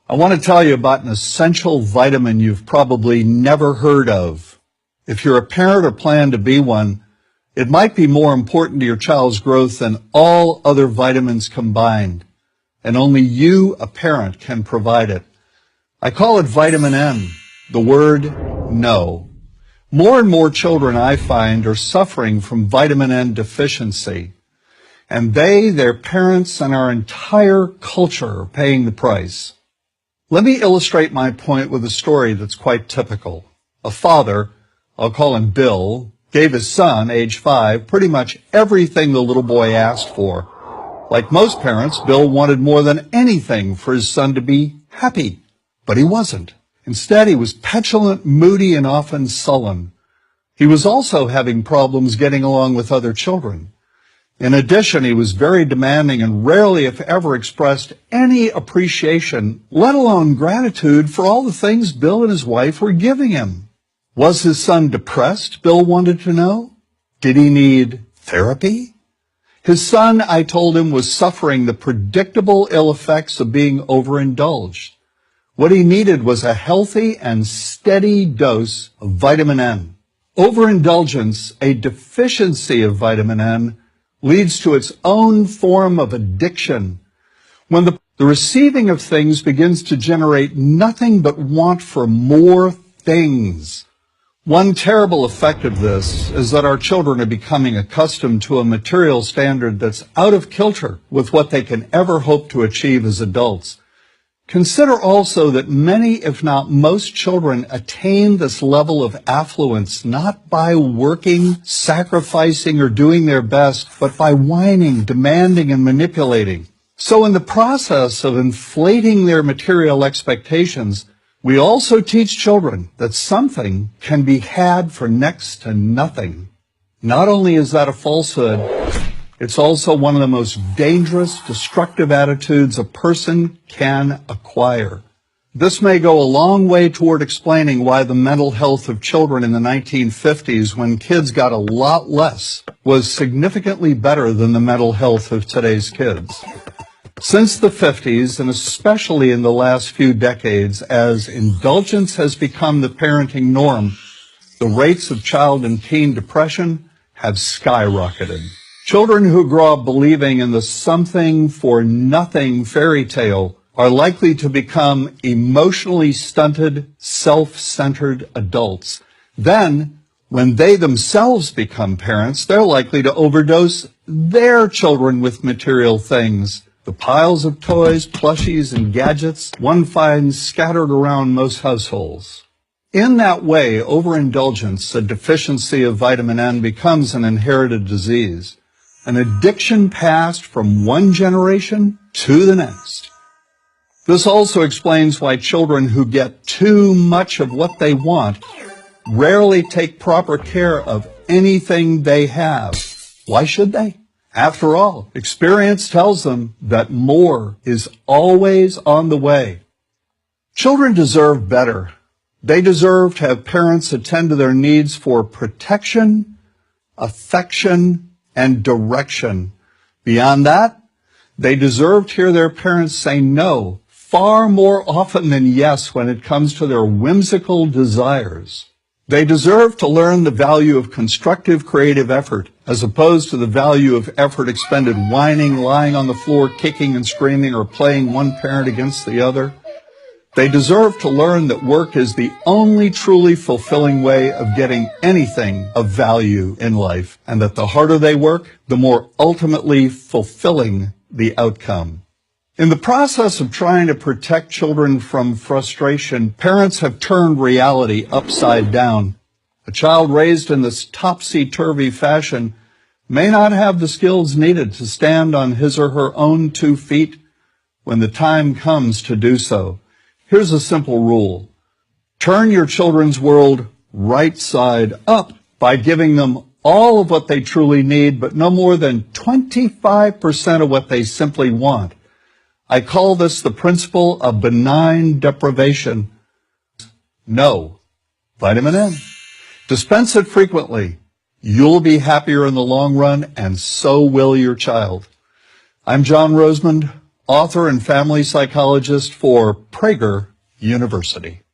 I want to tell you about an essential vitamin you've probably never heard of. If you're a parent or plan to be one, it might be more important to your child's growth than all other vitamins combined, and only you, a parent, can provide it. I call it vitamin N, the word no. More and more children, I find, are suffering from vitamin N deficiency, and they, their parents, and our entire culture are paying the price. Let me illustrate my point with a story that's quite typical. A father, I'll call him Bill, gave his son, age 5, pretty much everything the little boy asked for. Like most parents, Bill wanted more than anything for his son to be happy, but he wasn't. Instead, he was petulant, moody, and often sullen. He was also having problems getting along with other children. In addition, he was very demanding and rarely, if ever, expressed any appreciation, let alone gratitude, for all the things Bill and his wife were giving him. Was his son depressed, Bill wanted to know? Did he need therapy? His son, I told him, was suffering the predictable ill effects of being overindulged. What he needed was a healthy and steady dose of vitamin N. Overindulgence, a deficiency of vitamin N, leads to its own form of addiction. When the receiving of things begins to generate nothing but want for more things. One terrible effect of this is that our children are becoming accustomed to a material standard that's out of kilter with what they can ever hope to achieve as adults. Consider also that many, if not most, children attain this level of affluence not by working, sacrificing, or doing their best, but by whining, demanding, and manipulating. So in the process of inflating their material expectations, we also teach children that something can be had for next to nothing. Not only is that a falsehood, it's also one of the most dangerous, destructive attitudes a person can acquire. This may go a long way toward explaining why the mental health of children in the 1950s, when kids got a lot less, was significantly better than the mental health of today's kids. Since the 50s, and especially in the last few decades, as indulgence has become the parenting norm, the rates of child and teen depression have skyrocketed. Children who grow up believing in the something for nothing fairy tale are likely to become emotionally stunted, self-centered adults. Then, when they themselves become parents, they're likely to overdose their children with material things. The piles of toys, plushies, and gadgets one finds scattered around most households. In that way, overindulgence, a deficiency of vitamin N, becomes an inherited disease, an addiction passed from one generation to the next. This also explains why children who get too much of what they want rarely take proper care of anything they have. Why should they? After all, experience tells them that more is always on the way. Children deserve better. They deserve to have parents attend to their needs for protection, affection, and direction. Beyond that, they deserve to hear their parents say no far more often than yes when it comes to their whimsical desires. They deserve to learn the value of constructive creative effort as opposed to the value of effort expended whining, lying on the floor, kicking and screaming, or playing one parent against the other. They deserve to learn that work is the only truly fulfilling way of getting anything of value in life, and that the harder they work, the more ultimately fulfilling the outcome. In the process of trying to protect children from frustration, parents have turned reality upside down. A child raised in this topsy-turvy fashion may not have the skills needed to stand on his or her own 2 feet when the time comes to do so. Here's a simple rule. Turn your children's world right side up by giving them all of what they truly need, but no more than 25% of what they simply want. I call this the principle of benign deprivation. No. Vitamin N. Dispense it frequently. You'll be happier in the long run, and so will your child. I'm John Rosemond, author and family psychologist for Prager University.